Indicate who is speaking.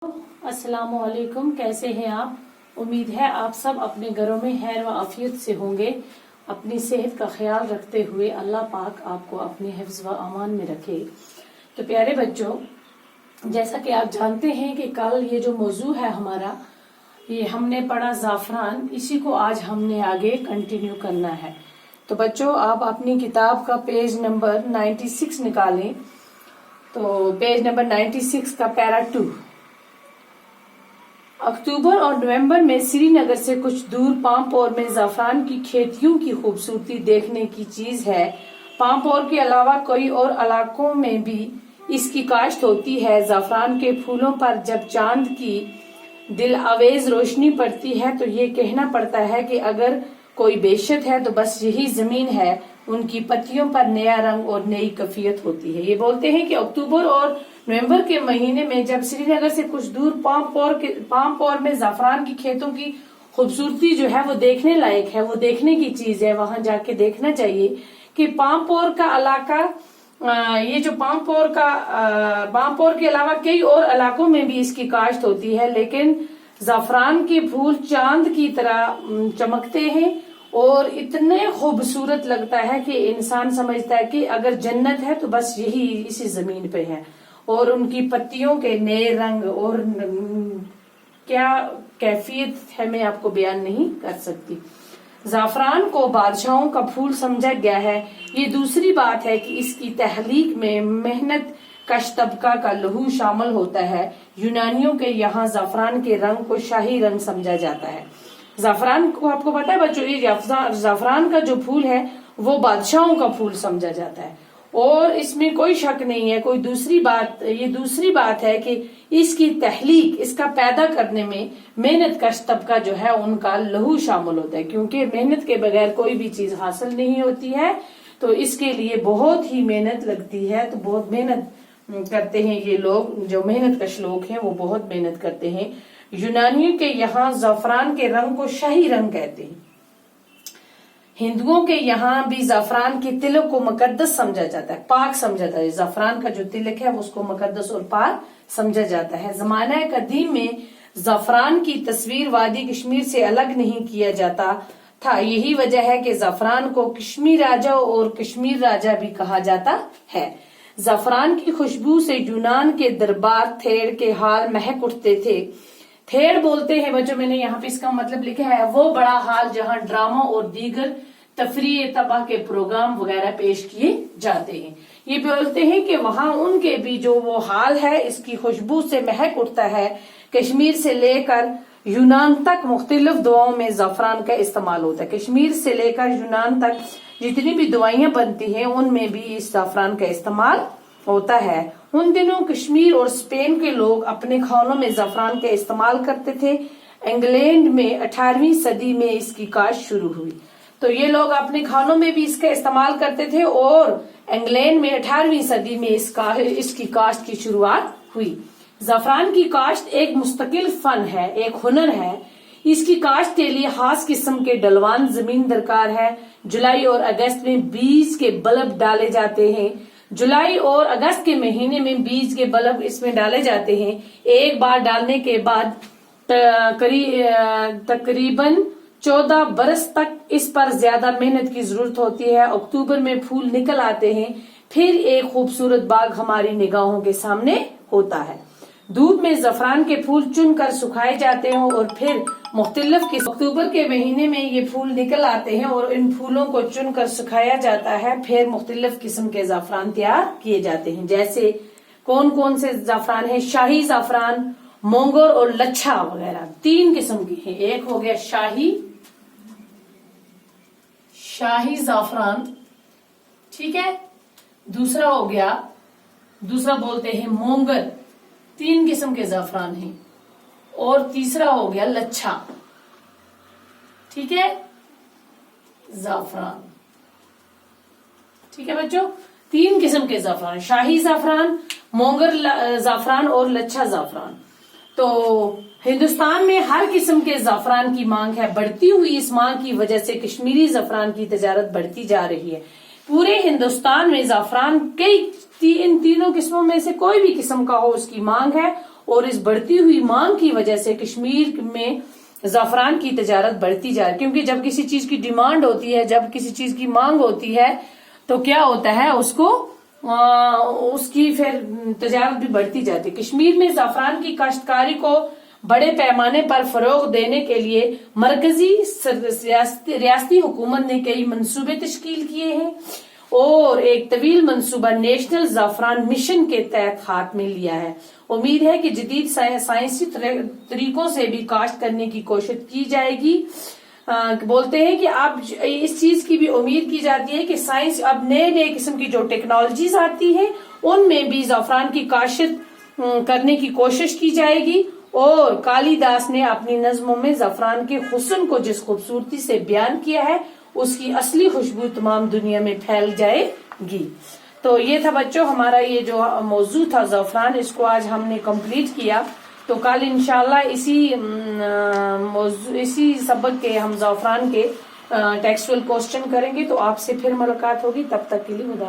Speaker 1: अस्सलाम वालेकुम। कैसे हैं आप? उम्मीद है आप सब अपने घरों में खैर व आफियत से होंगे। अपनी सेहत का ख्याल रखते हुए अल्लाह पाक आपको अपने हिफ्ज़ व अमान में रखे। तो प्यारे बच्चों, जैसा कि आप जानते हैं कि कल ये जो मौजू है हमारा, ये हमने पढ़ा ज़ाफ़रान, इसी को आज हमने आगे कंटिन्यू करना है। तो बच्चों, आप अपनी किताब का पेज नंबर 96 निकालें। तो पेज नंबर 96 का पैरा 2। अक्टूबर और नवंबर में श्रीनगर से कुछ दूर पामपोर में ज़ाफ़रान की खेतियों की खूबसूरती देखने की चीज है। पामपोर के अलावा कई और इलाकों में भी इसकी काश्त होती है। ज़ाफ़रान के फूलों पर जब चांद की दिल आवेज रोशनी पड़ती है तो ये कहना पड़ता है कि अगर कोई बेशत है तो बस यही जमीन है। उनकी पत्तियों पर नया रंग और नई कैफियत होती है। ये बोलते हैं कि अक्टूबर और नवंबर के महीने में जब श्रीनगर से कुछ दूर पामपोर में ज़ाफ़रान की खेतों की खूबसूरती जो है वो देखने लायक है, वो देखने की चीज है। वहां जाके देखना चाहिए कि पामपोर का इलाका, ये जो पामपोर के अलावा कई और इलाकों में भी इसकी काश्त होती है, लेकिन ज़ाफ़रान के फूल चांद की तरह चमकते हैं और इतने खूबसूरत लगता है कि इंसान समझता है कि अगर जन्नत है तो बस यही इसी जमीन पे है। और उनकी पत्तियों के नए रंग और क्या कैफियत है, मैं आपको बयान नहीं कर सकती। ज़ाफ़रान को बादशाहों का फूल समझा गया है। ये दूसरी बात है कि इसकी तहलीक में मेहनत कश तबका का लहू शामिल होता है। यूनानियों के यहाँ ज़ाफ़रान के रंग को शाही रंग समझा जाता है। ज़ाफ़रान को आपको पता है बच्चों, ये ज़ाफ़रान का जो फूल है वो बादशाहों का फूल समझा जाता है और इसमें कोई शक नहीं है। ये दूसरी बात है कि इसकी तहलीक, इसका पैदा करने में मेहनत कश तबका जो है उनका लहू शामिल होता है, क्योंकि मेहनत के बगैर कोई भी चीज हासिल नहीं होती है। तो इसके लिए बहुत ही मेहनत लगती है। तो बहुत मेहनत करते हैं ये लोग, जो मेहनत कश लोग हैं वो बहुत मेहनत करते हैं। यूनानियों के यहाँ ज़ाफ़रान के रंग को शाही रंग कहते हैं। हिंदुओं के यहाँ भी ज़ाफ़रान के तिलक को मुकद्दस समझा जाता है, पाक समझा जाता है। ज़ाफ़रान का जो तिलक है वो उसको मुकद्दस और पाक समझा जाता है। ज़माना कदीम में ज़ाफ़रान की तस्वीर वादी कश्मीर से अलग नहीं किया जाता था। यही वजह है कि ज़ाफ़रान को कश्मीर राजा और कश्मीर राजा भी कहा जाता है। ज़ाफ़रान की खुशबू से यूनान के दरबार थेड़ के हाल महक उठते थे। थेड़ बोलते हैं बच्चों, मैंने यहाँ पे इसका मतलब लिखा है, वो बड़ा हाल जहाँ ड्रामा और दीगर तफरीह तबाह के प्रोग्राम वगैरह पेश किए जाते हैं। ये बोलते हैं कि वहां उनके भी जो वो हाल है इसकी खुशबू से महक उठता है। कश्मीर से लेकर यूनान तक मुख्तलिफ दुआओं में ज़ाफ़रान का इस्तेमाल होता है। कश्मीर से लेकर यूनान तक जितनी भी दवाइयां बनती हैं उनमें भी इस ज़ाफ़रान का इस्तेमाल होता है। उन दिनों कश्मीर और स्पेन के लोग अपने खानों में ज़ाफ़रान का इस्तेमाल करते थे। इंग्लैंड में 18वीं सदी में इसकी काश्त शुरू हुई। तो ये लोग अपने खानों में भी इसका इस्तेमाल करते थे और इंग्लैंड में 18वीं सदी में इसकी काश्त की शुरुआत हुई। ज़ाफ़रान की काश्त एक मुस्तकिल फन है, एक हुनर है। इसकी काश्त के लिए खास किस्म के ढलवान जमीन दरकार है। जुलाई और अगस्त में बीज के बल्ब डाले जाते हैं। जुलाई और अगस्त के महीने में बीज के बल्ब इसमें डाले जाते हैं। एक बार डालने के बाद तकरीबन 14 बरस तक इस पर ज्यादा मेहनत की जरूरत होती है। अक्टूबर में फूल निकल आते हैं, फिर एक खूबसूरत बाग हमारी निगाहों के सामने होता है। धूप में ज़ाफ़रान के फूल चुनकर सुखाए जाते हैं और फिर मुख्तलिफ अक्टूबर के महीने में ये फूल निकल आते हैं और इन फूलों को चुनकर सुखाया जाता है। फिर मुख्तलिफ किस्म के ज़ाफ़रान तैयार किए जाते हैं। जैसे कौन कौन से ज़ाफ़रान है? शाही ज़ाफ़रान, मोंगर और लच्छा वगैरह 3 किस्म की है। एक हो गया शाही ज़ाफ़रान, ठीक है। दूसरा बोलते हैं मोंगर, 3 किस्म के ज़ाफ़रान हैं। और तीसरा हो गया लच्छा, ठीक है, ज़ाफ़रान, ठीक है बच्चों। 3 किस्म के ज़ाफ़रान, शाही ज़ाफ़रान, मोंगर ज़ाफ़रान और लच्छा ज़ाफ़रान। तो हिंदुस्तान में हर किस्म के ज़ाफ़रान की मांग है। बढ़ती हुई इस मांग की वजह से कश्मीरी ज़ाफ़रान की तजारत बढ़ती जा रही है। पूरे हिंदुस्तान में ज़ाफ़रान इन तीनों किस्मों में से कोई भी किस्म का हो उसकी मांग है اور اس بڑھتی ہوئی مانگ کی وجہ سے کشمیر میں زعفران کی تجارت بڑھتی جا رہی ہے، کیونکہ جب کسی چیز کی ڈیمانڈ ہوتی ہے، جب کسی چیز کی مانگ ہوتی ہے تو کیا ہوتا ہے، اس کی پھر تجارت بھی بڑھتی جاتی ہے۔ کشمیر میں زعفران کی کاشتکاری کو بڑے پیمانے پر فروغ دینے کے لیے مرکزی ریاستی حکومت نے کئی منصوبے تشکیل کیے ہیں اور ایک طویل منصوبہ نیشنل زعفران مشن کے تحت ہاتھ میں لیا ہے۔ امید ہے کہ جدید سائنسی طریقوں سے بھی کاشت کرنے کی کوشش کی جائے گی۔ بولتے ہیں کہ اب اس چیز کی بھی امید کی جاتی ہے کہ سائنس اب نئے قسم کی جو ٹیکنالوجیز آتی ہے ان میں بھی زعفران کی کاشت کرنے کی کوشش کی جائے گی، اور کالی داس نے اپنی نظموں میں زعفران کے حسن کو جس خوبصورتی سے بیان کیا ہے اس کی اصلی خوشبو تمام دنیا میں پھیل جائے گی۔ تو یہ تھا بچوں ہمارا یہ جو موضوع تھا زعفران، اس کو آج ہم نے کمپلیٹ کیا۔ تو کل انشاءاللہ اسی سبق کے ہم زعفران کے ٹیکسچوئل کوسچن کریں گے، تو آپ سے پھر ملاقات ہوگی، تب تک کے لیے خدا۔